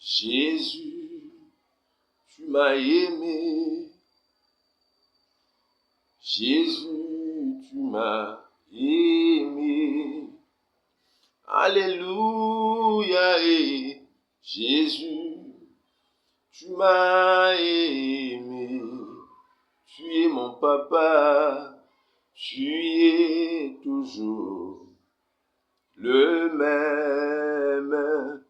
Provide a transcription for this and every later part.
Jésus, tu m'as aimé. Jésus, tu m'as aimé. Alléluia. Et Jésus, tu m'as aimé. Tu es mon papa. Tu es toujours le même.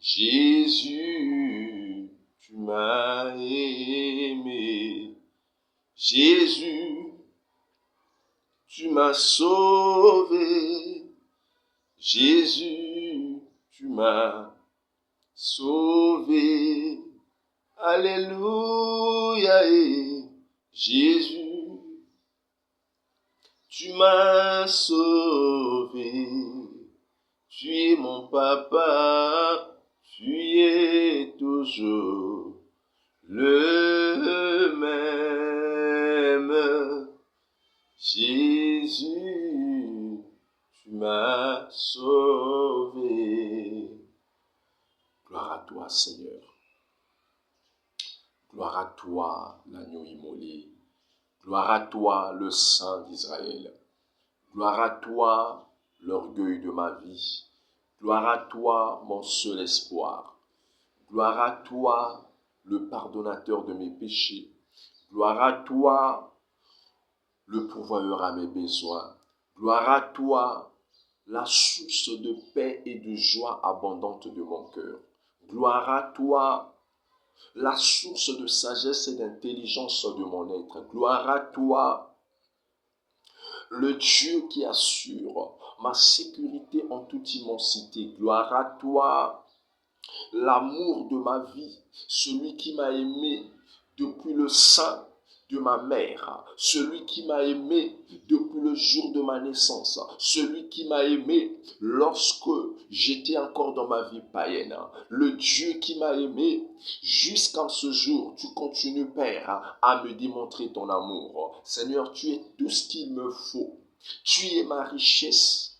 Jésus, tu m'as aimé. Jésus, tu m'as sauvé. Jésus, tu m'as sauvé. Alléluia. Et Jésus, tu m'as sauvé. Tu es mon papa. Tu es toujours le même. Jésus, tu m'as sauvé. Gloire à toi, Seigneur. Gloire à toi, l'agneau immolé. Gloire à toi, le Saint d'Israël. Gloire à toi, l'orgueil de ma vie. Gloire à toi, mon seul espoir. Gloire à toi, le pardonnateur de mes péchés. Gloire à toi, le pourvoyeur à mes besoins. Gloire à toi, la source de paix et de joie abondante de mon cœur. Gloire à toi, la source de sagesse et d'intelligence de mon être. Gloire à toi, le Dieu qui assure ma sécurité en toute immensité. Gloire à toi, l'amour de ma vie, celui qui m'a aimé depuis le sein de ma mère, celui qui m'a aimé depuis le jour de ma naissance, celui qui m'a aimé lorsque j'étais encore dans ma vie païenne, le Dieu qui m'a aimé jusqu'en ce jour. Tu continues, Père, à me démontrer ton amour. Seigneur, tu es tout ce qu'il me faut. Tu es ma richesse,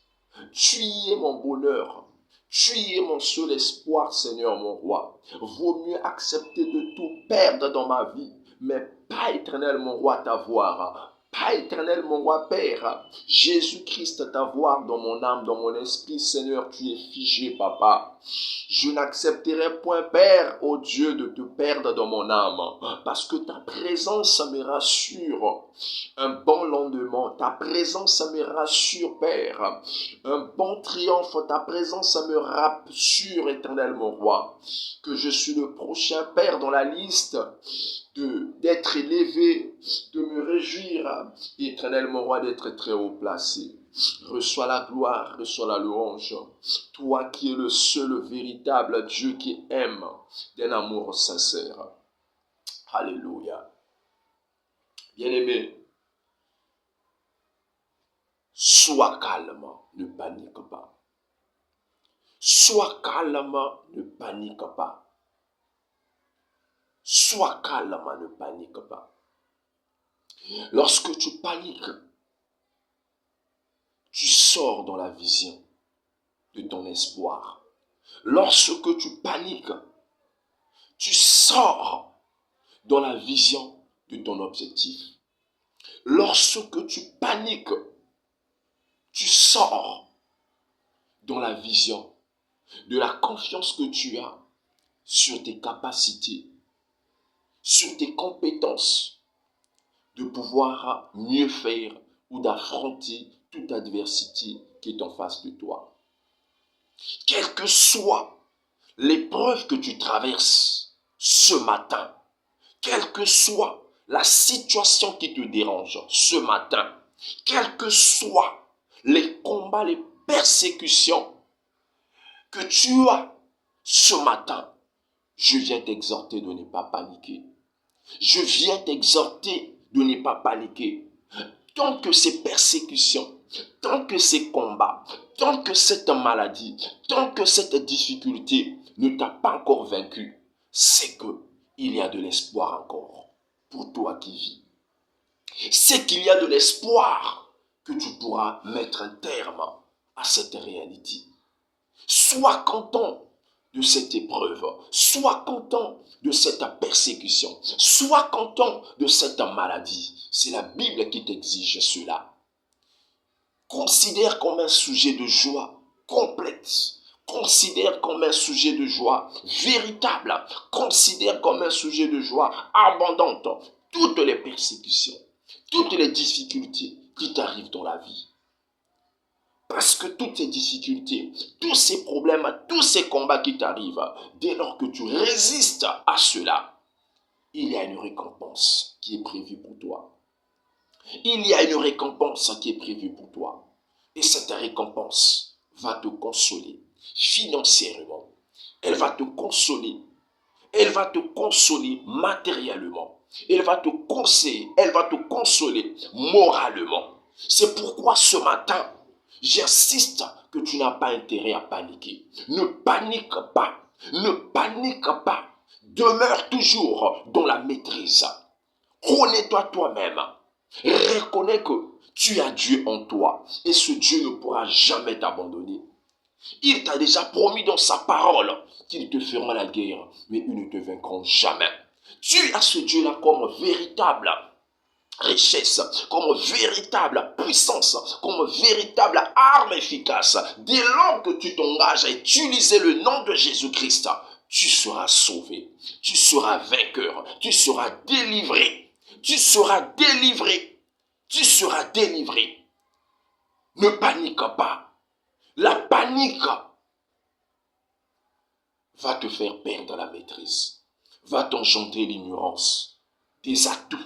tu es mon bonheur. Tu es mon seul espoir, Seigneur, mon roi. Vaut mieux accepter de tout perdre dans ma vie, mais pas éternel, mon roi, t'avoir. Pas éternel, mon roi Père. Jésus-Christ, t'avoir dans mon âme, dans mon esprit, Seigneur, tu es figé, Papa. Je n'accepterai point, Père, ô Dieu, de te perdre dans mon âme, parce que ta présence me rassure. Un bon lendemain, ta présence me rassure, Père. Un bon triomphe, ta présence me rassure, éternel, mon roi, que je suis le prochain, Père, dans la liste d'être élevé, de me réjouir, éternel, mon roi, d'être très haut placé. Reçois la gloire, reçois la louange. Toi qui es le seul véritable Dieu qui aime d'un amour sincère. Alléluia. Bien-aimé, sois calme, ne panique pas. Sois calme, ne panique pas. Sois calme, ne panique pas. Lorsque tu paniques, tu sors dans la vision de ton espoir. Lorsque tu paniques, tu sors dans la vision de ton objectif. Lorsque tu paniques, tu sors dans la vision de la confiance que tu as sur tes capacités, sur tes compétences, de pouvoir mieux faire ou d'affronter toute adversité qui est en face de toi. Quelle que soit l'épreuve que tu traverses ce matin, quelle que soit la situation qui te dérange ce matin, quels que soient les combats, les persécutions que tu as ce matin, je viens t'exhorter de ne pas paniquer. Je viens t'exhorter de ne pas paniquer. Tant que ces persécutions, tant que ces combats, tant que cette maladie, tant que cette difficulté ne t'a pas encore vaincu, c'est qu'il y a de l'espoir encore pour toi qui vis. C'est qu'il y a de l'espoir que tu pourras mettre un terme à cette réalité. Sois content de cette épreuve. Sois content de cette persécution. Sois content de cette maladie. C'est la Bible qui t'exige cela. Considère comme un sujet de joie complète. Considère comme un sujet de joie véritable. Considère comme un sujet de joie abondante toutes les persécutions, toutes les difficultés qui t'arrivent dans la vie. Parce que toutes ces difficultés, tous ces problèmes, tous ces combats qui t'arrivent, dès lors que tu résistes à cela, il y a une récompense qui est prévue pour toi. Il y a une récompense qui est prévue pour toi. Et cette récompense va te consoler financièrement. Elle va te consoler. Elle va te consoler matériellement. Elle va te conseiller. Elle va te consoler moralement. C'est pourquoi ce matin, j'insiste que tu n'as pas intérêt à paniquer. Ne panique pas. Ne panique pas. Demeure toujours dans la maîtrise. Connais-toi toi-même. Reconnais que tu as Dieu en toi et ce Dieu ne pourra jamais t'abandonner. Il t'a déjà promis dans sa parole qu'ils te feront la guerre, mais ils ne te vaincront jamais. Tu as ce Dieu-là comme véritable richesse, comme véritable puissance, comme véritable arme efficace. Dès lors que tu t'engages à utiliser le nom de Jésus-Christ, tu seras sauvé, tu seras vainqueur, tu seras délivré, tu seras délivré, tu seras délivré. Ne panique pas. La panique va te faire perdre la maîtrise, va t'engendrer l'ignorance, des atouts,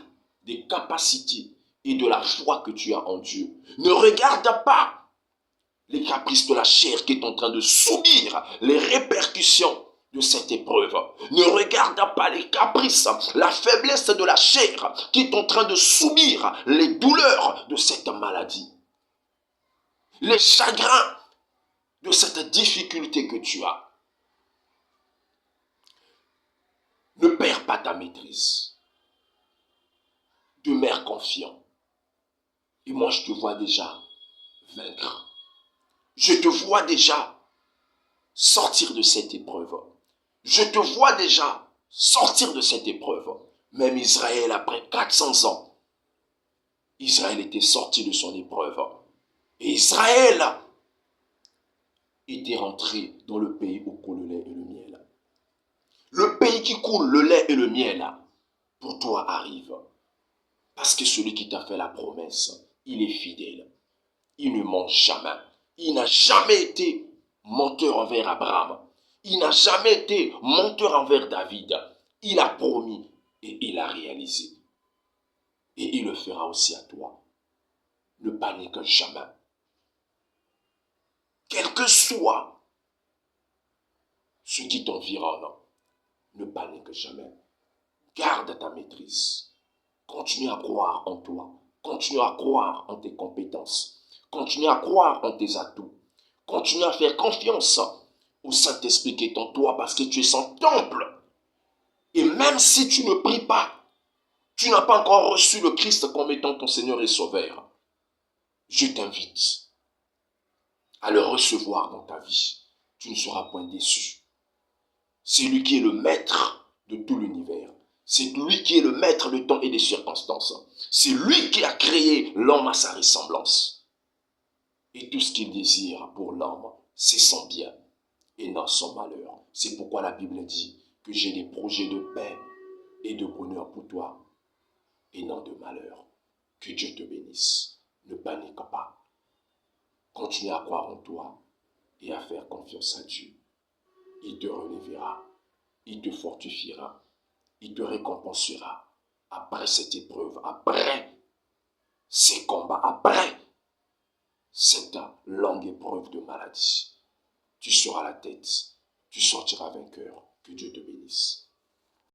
des capacités et de la foi que tu as en Dieu. Ne regarde pas les caprices de la chair qui est en train de subir les répercussions de cette épreuve. Ne regarde pas les caprices, la faiblesse de la chair qui est en train de subir les douleurs de cette maladie. Les chagrins de cette difficulté que tu as. Ne perds pas ta maîtrise. Demeure confiant. Et moi, je te vois déjà vaincre. Je te vois déjà sortir de cette épreuve. Je te vois déjà sortir de cette épreuve. Même Israël, après 400 ans, Israël était sorti de son épreuve. Et Israël était rentré dans le pays où coule le lait et le miel. Le pays qui coule le lait et le miel, pour toi arrive. Parce que celui qui t'a fait la promesse, il est fidèle. Il ne ment jamais. Il n'a jamais été menteur envers Abraham. Il n'a jamais été menteur envers David. Il a promis et il a réalisé. Et il le fera aussi à toi. Ne panique jamais. Quel que soit ce qui t'environne, ne panique jamais. Garde ta maîtrise. Continue à croire en toi. Continue à croire en tes compétences. Continue à croire en tes atouts. Continue à faire confiance au Saint-Esprit qui est en toi parce que tu es son temple. Et même si tu ne pries pas, tu n'as pas encore reçu le Christ comme étant ton Seigneur et Sauveur, je t'invite à le recevoir dans ta vie. Tu ne seras point déçu. C'est lui qui est le maître de tout l'univers. C'est lui qui est le maître du temps et des circonstances. C'est lui qui a créé l'homme à sa ressemblance. Et tout ce qu'il désire pour l'homme, c'est son bien et non son malheur. C'est pourquoi la Bible dit que j'ai des projets de paix et de bonheur pour toi et non de malheur. Que Dieu te bénisse. Ne panique pas. Continue à croire en toi et à faire confiance à Dieu. Il te relèvera, il te fortifiera, il te récompensera après cette épreuve, après ces combats, après cette longue épreuve de maladie. Tu seras la tête, tu sortiras vainqueur. Que Dieu te bénisse.